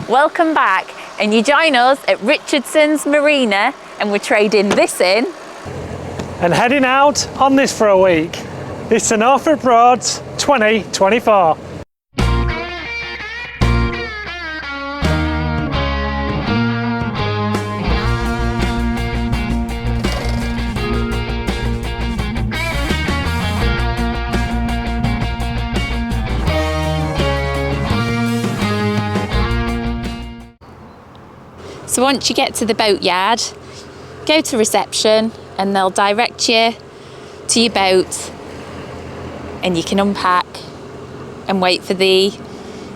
Welcome back, and you join us at Richardsons Marina, and we're trading this in. And heading out on this for a week. It's the Norfolk Broads 2024. So once you get to the boatyard, go to reception and they'll direct you to your boat, and you can unpack and wait for the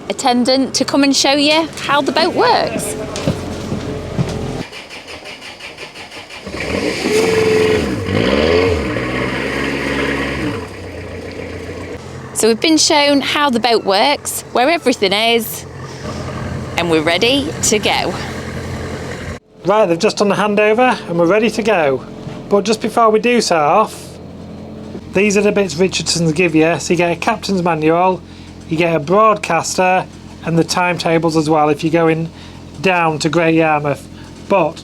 attendant to come and show you how the boat works. So we've been shown how the boat works, where everything is, and we're ready to go. Right, they've just done the handover and we're ready to go. But just before we do set off, these are the bits Richardsons give you. So you get a captain's manual, you get a broadcaster, and the timetables as well if you're going down to Great Yarmouth. But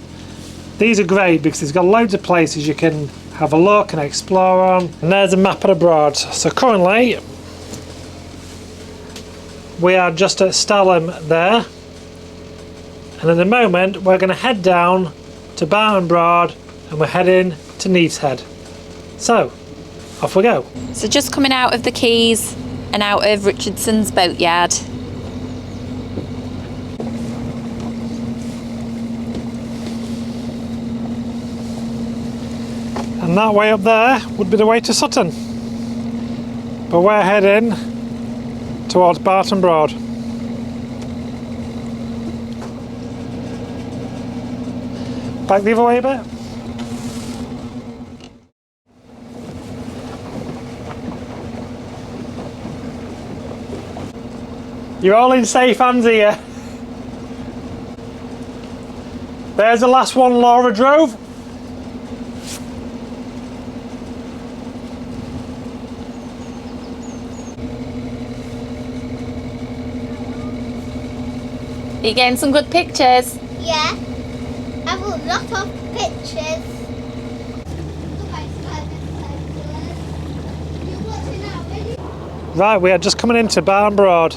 these are great because it's got loads of places you can have a look and explore on. And there's a map of the Broads. So currently we are just at Stalham there. And at the moment we're going to head down to Barton Broad and we're heading to Neath's. So off we go. So just coming out of the quays and out of Richardsons Boat Yard. And that way up there would be the way to Sutton. But we're heading towards Barton Broad. Back the other way a bit. You're all in safe hands here. There's the last one Laura drove. Are you getting some good pictures? Yeah. I've got a lot of pictures. Right, we are just coming into Barton Broad.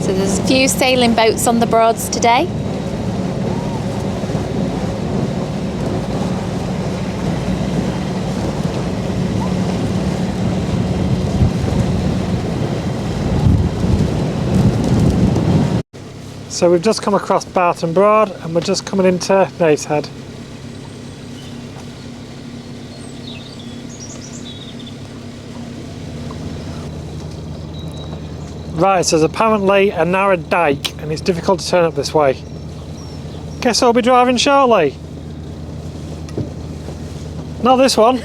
So there's a few sailing boats on the Broads today. So we've just come across Barton Broad and we're just coming into Neath's. Right, so there's apparently a narrow dike and it's difficult to turn up this way. Guess I'll be driving shortly. Not this one.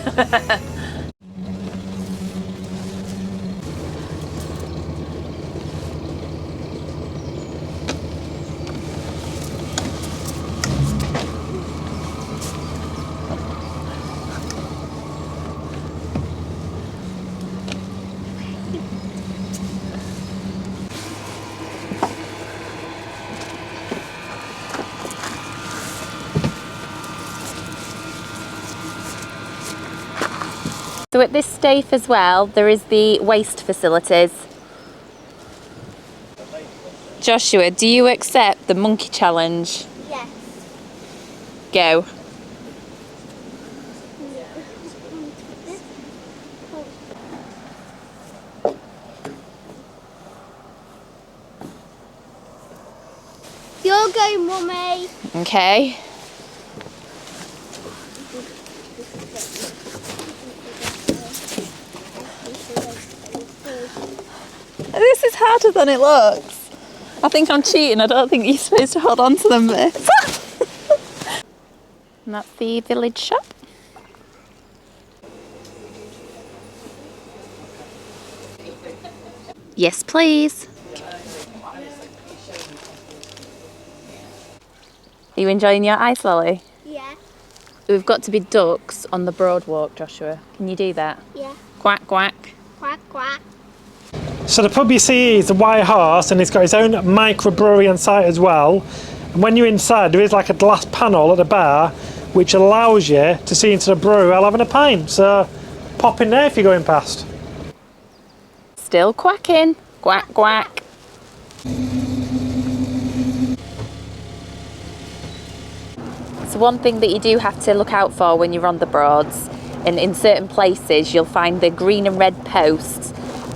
So at this staith as well, there is the waste facilities. Joshua, do you accept the monkey challenge? Yes. Go. You're going, Mummy. Okay. This is harder than it looks. I think I'm cheating. I don't think you're supposed to hold on to them this. And that's the village shop. Yes, please. Are you enjoying your ice lolly? Yeah. We've got to be ducks on the broad walk, Joshua. Can you do that? Yeah. Quack, quack. Quack, quack. So the pub you see is the White Horse, and it's got its own microbrewery on site as well. And when you're inside, there is like a glass panel at the bar which allows you to see into the brewery while having a pint. So pop in there if you're going past. Still quacking. Quack, quack. So one thing that you do have to look out for when you're on the Broads, and in certain places you'll find the green and red posts,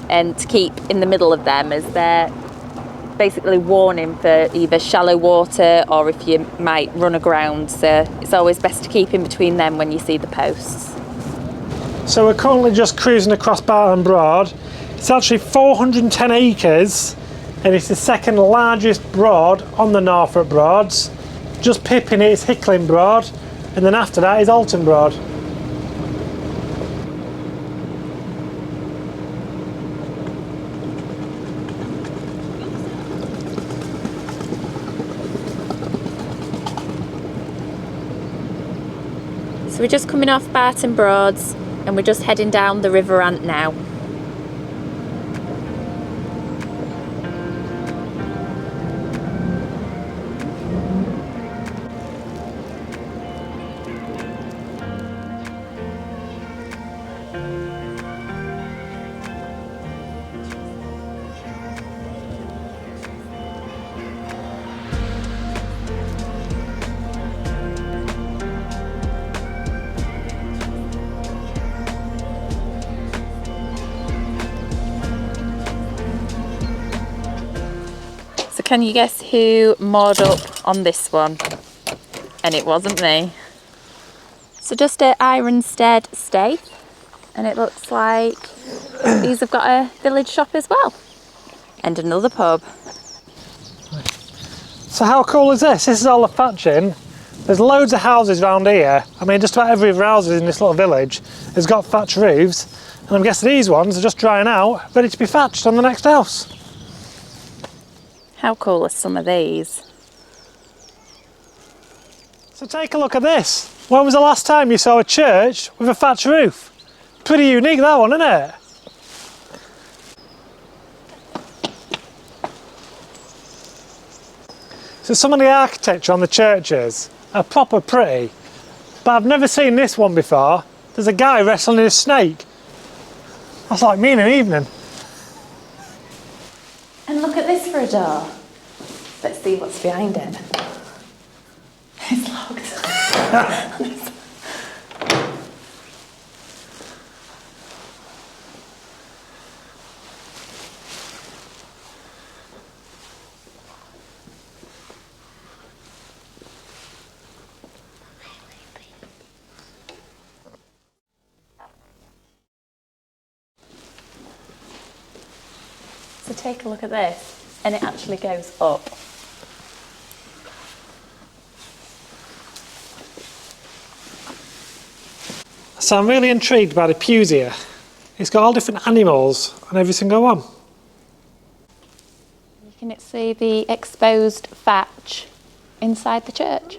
and to keep in the middle of them, as they're basically warning for either shallow water or if you might run aground. So it's always best to keep in between them when you see the posts. So we're currently just cruising across Barton Broad. It's actually 410 acres, and it's the second largest broad on the Norfolk Broads. Just pipping it is Hickling Broad, and then after that is Alton Broad. So we're just coming off Barton Broads and we're just heading down the River Ant now. So can you guess who moored up on this one? And it wasn't me. So just at Ironstead Stay, and it looks like these have got a village shop as well. And another pub. So how cool is this? This is all the thatching. There's loads of houses around here. I mean, just about every other house in this little village has got thatched roofs. And I'm guessing these ones are just drying out, ready to be thatched on the next house. How cool are some of these? So take a look at this. When was the last time you saw a church with a thatched roof? Pretty unique, that one, isn't it? So some of the architecture on the churches are proper pretty, but I've never seen this one before. There's a guy wrestling a snake. That's like me in an evening. And look at this for a door. Let's see what's behind it. It's locked. So take a look at this, and it actually goes up. So I'm really intrigued by the pews here. It's got all different animals and every single one. You can see the exposed thatch inside the church.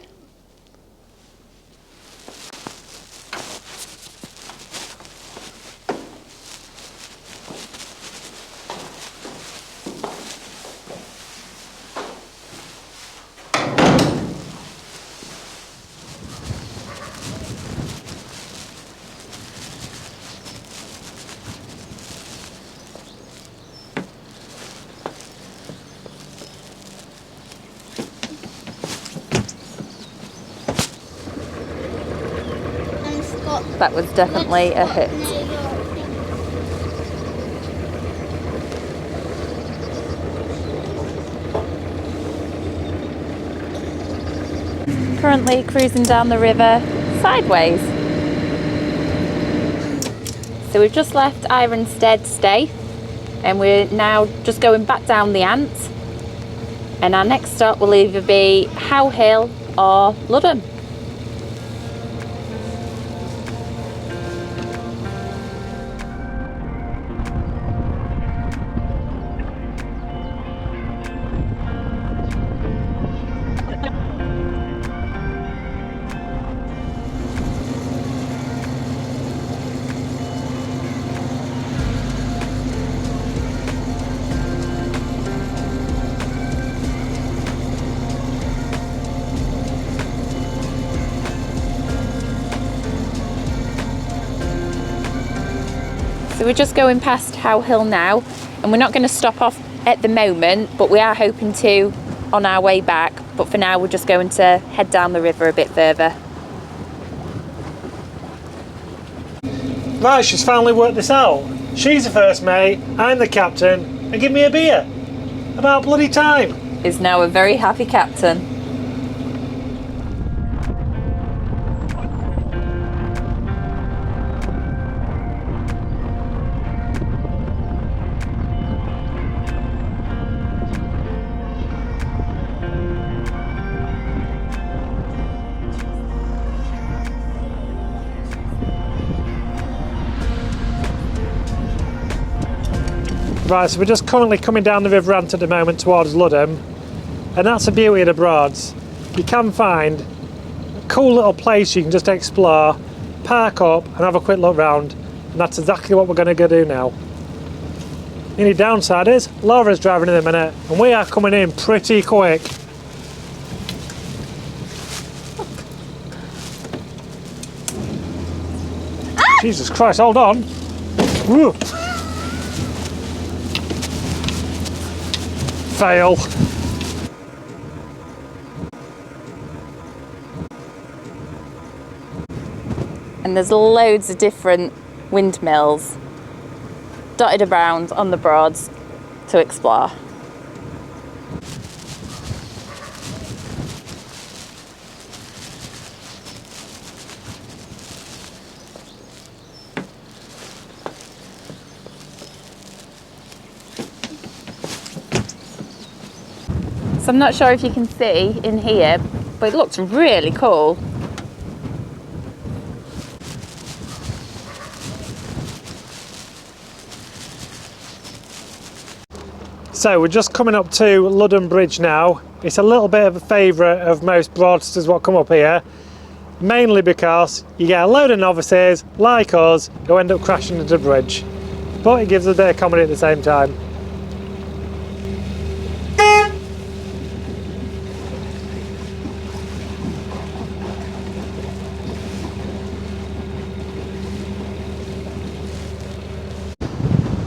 that was definitely a hit. Currently cruising down the river sideways. So we've just left Ironstead Stay and we're now just going back down the Ant, and our next stop will either be How Hill or Ludham. So we're just going past How Hill now, and we're not going to stop off at the moment, but we are hoping to on our way back. But for now, we're just going to head down the river a bit further. Right, she's finally worked this out. She's the first mate, I'm the captain, and give me a beer. About bloody time. Is now a very happy captain. Right, so we're just currently coming down the River Ant at the moment towards Ludham, and that's the beauty of the Broads. You can find a cool little place you can just explore, park up and have a quick look round, and that's exactly what we're going to go do now. The only downside is Laura's driving in a minute and we are coming in pretty quick. Jesus Christ, hold on. Woo. Fail. And there's loads of different windmills dotted around on the Broads to explore. So I'm not sure if you can see in here, but it looks really cool. So we're just coming up to Ludham Bridge now. It's a little bit of a favourite of most broadsters what come up here, mainly because you get a load of novices like us who end up crashing into the bridge, but it gives a bit of comedy at the same time.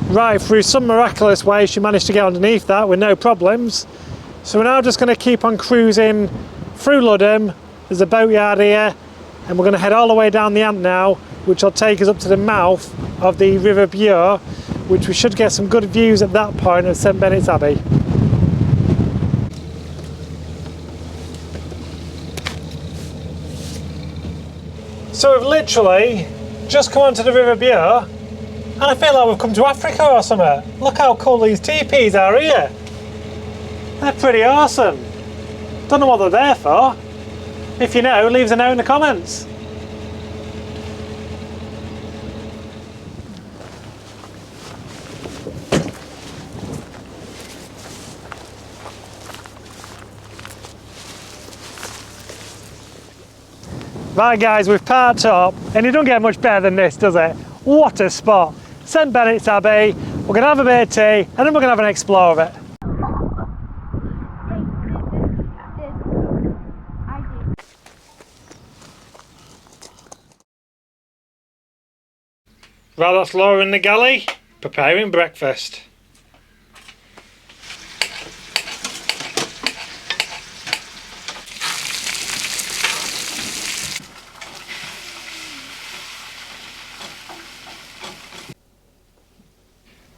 Right, through some miraculous way she managed to get underneath that with no problems. So we're now just going to keep on cruising through Ludham. There's a boatyard here and we're going to head all the way down the Ant now, which will take us up to the mouth of the River Bure, which we should get some good views at that point of St Benet's Abbey. So we've literally just come onto the River Bure, and I feel like we've come to Africa or something. Look how cool these teepees are here. They're pretty awesome. Don't know what they're there for. If you know, leave us a note in the comments. Right guys, we've parked up, and it don't get much better than this, does it? What a spot. St Benet's Abbey, we're going to have a bit of tea, and then we're going to have an explore of it. Right, that's Laura in the galley, preparing breakfast.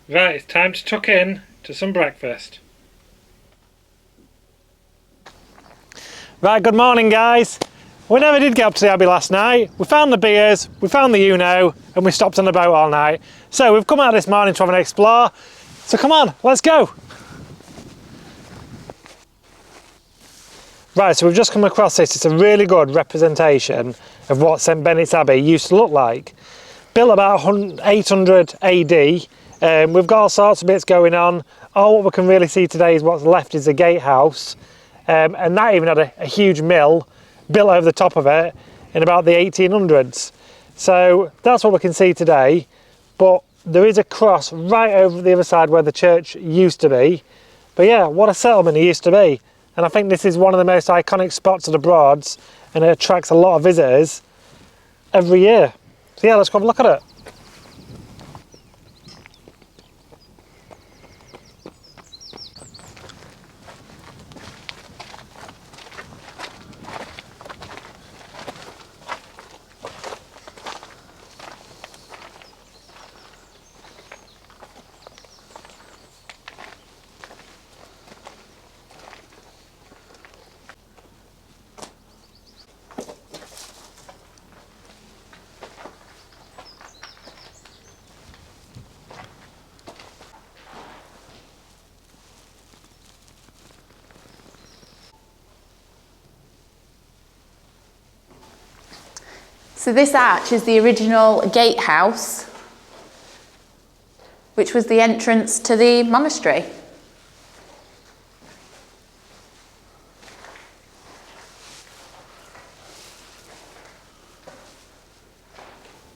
Right, it's time to tuck in to some breakfast. Right, good morning guys. We never did get up to the Abbey last night. We found the beers, we found the Uno, and we stopped on the boat all night. So we've come out this morning to have an explore. So come on, let's go. Right, so we've just come across this. It's a really good representation of what St Benet's Abbey used to look like. Built about 800 AD. We've got all sorts of bits going on. All what we can really see today is what's left is the gatehouse. And that even had a huge mill built over the top of it in about the 1800s. So that's what we can see today. But there is a cross right over the other side where the church used to be. But yeah, what a settlement it used to be. And I think this is one of the most iconic spots of the Broads, and it attracts a lot of visitors every year. So yeah, let's go have a look at it. So this arch is the original gatehouse, which was the entrance to the monastery.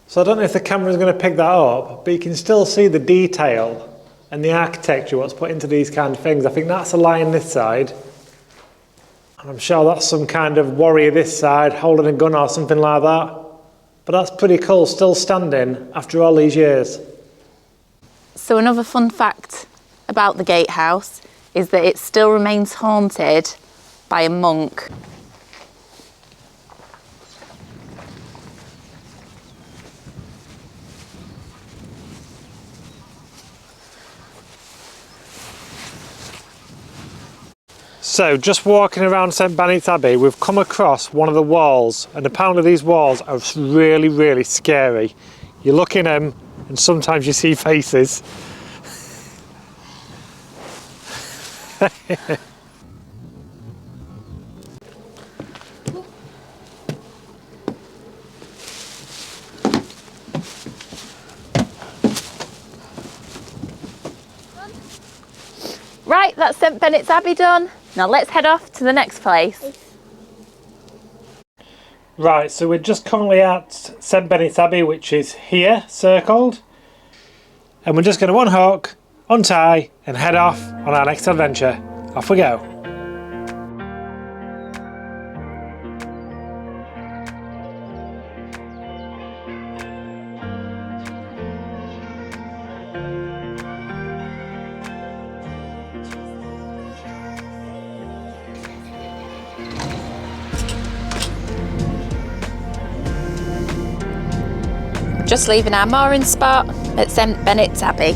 So I don't know if the camera's going to pick that up, but you can still see the detail and the architecture, what's put into these kind of things. I think that's a lion this side. And I'm sure that's some kind of warrior this side, holding a gun or something like that. But that's pretty cool, still standing after all these years. So another fun fact about the gatehouse is that it still remains haunted by a monk. So just walking around St Benet's Abbey, we've come across one of the walls, and apparently these walls are really, really scary. You look in them and sometimes you see faces. Right, that's St Benet's Abbey done. Now let's head off to the next place. Right, so we're just currently at St Benet's Abbey, which is here, circled. And we're just going to unhook, untie, and head off on our next adventure. Off we go. Just leaving our mooring spot at St Benet's Abbey.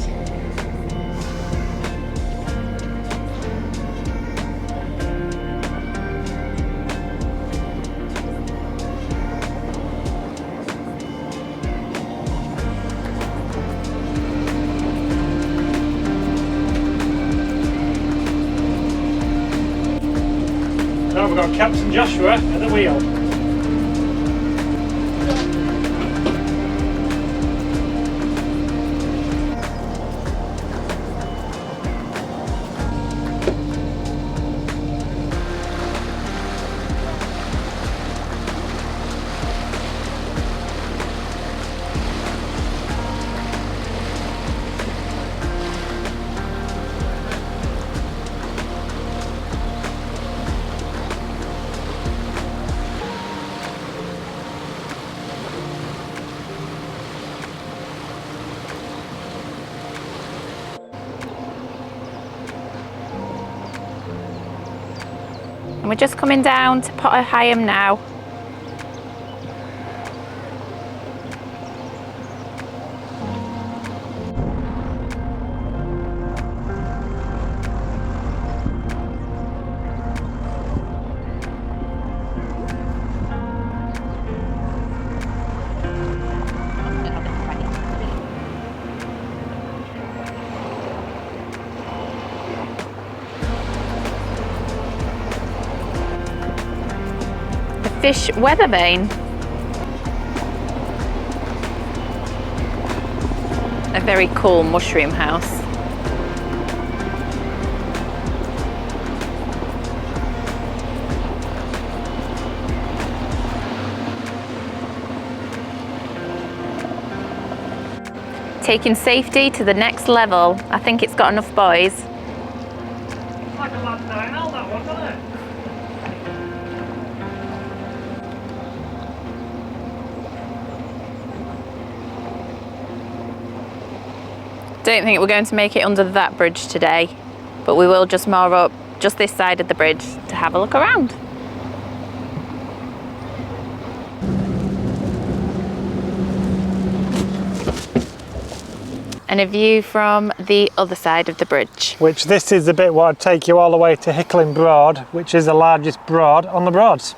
Now we've got Captain Joshua at the wheel. And we're just coming down to Potter Hyam now. fish weather vane. A very cool mushroom house. Taking safety to the next level. I think it's got enough boys. It's like a land dial, that one, doesn't it? Don't think we're going to make it under that bridge today, but we will just moor up just this side of the bridge to have a look around. And a view from the other side of the bridge. Which this is the bit where I'd take you all the way to Hickling Broad, which is the largest broad on the Broads.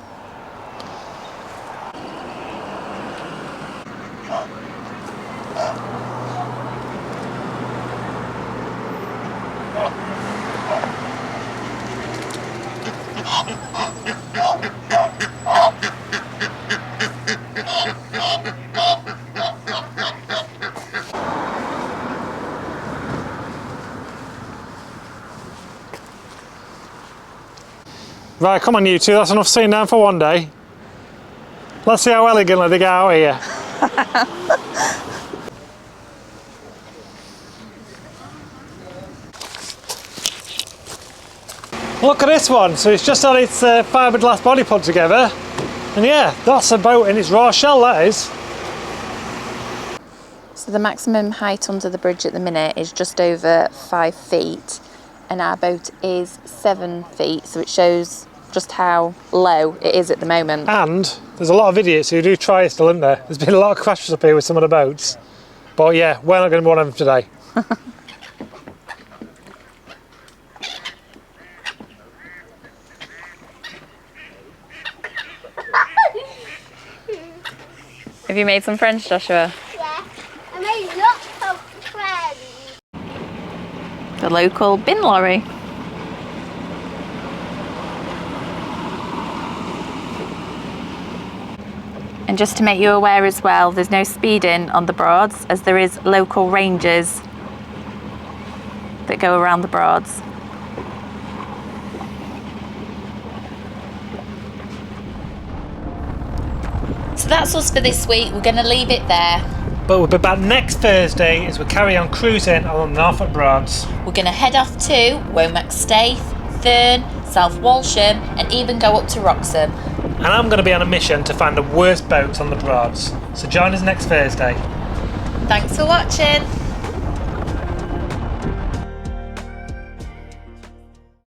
Right, come on you two, that's enough sitting down for one day. Let's see how elegantly they get out here. Look at this one, so it's just had its fiberglass body put together. And yeah, that's a boat in its raw shell, that is. So the maximum height under the bridge at the minute is just over 5 feet. And our boat is 7 feet, so it shows just how low it is at the moment. And there's a lot of idiots who do try it still, isn't there? There's been a lot of crashes up here with some of the boats. But yeah, we're not going to be one of them today. Have you made some friends, Joshua? Yeah, I made lots of friends. The local bin lorry. And just to make you aware as well, there's no speeding on the Broads, as there is local rangers that go around the Broads. So that's us for this week. We're going to leave it there. But we'll be back next Thursday as we carry on cruising on the Norfolk Broads. We're going to head off to Womack Staithe, Thurn, South Walsham, and even go up to Wroxham. And I'm going to be on a mission to find the worst boats on the Broads. So join us next Thursday. Thanks for watching.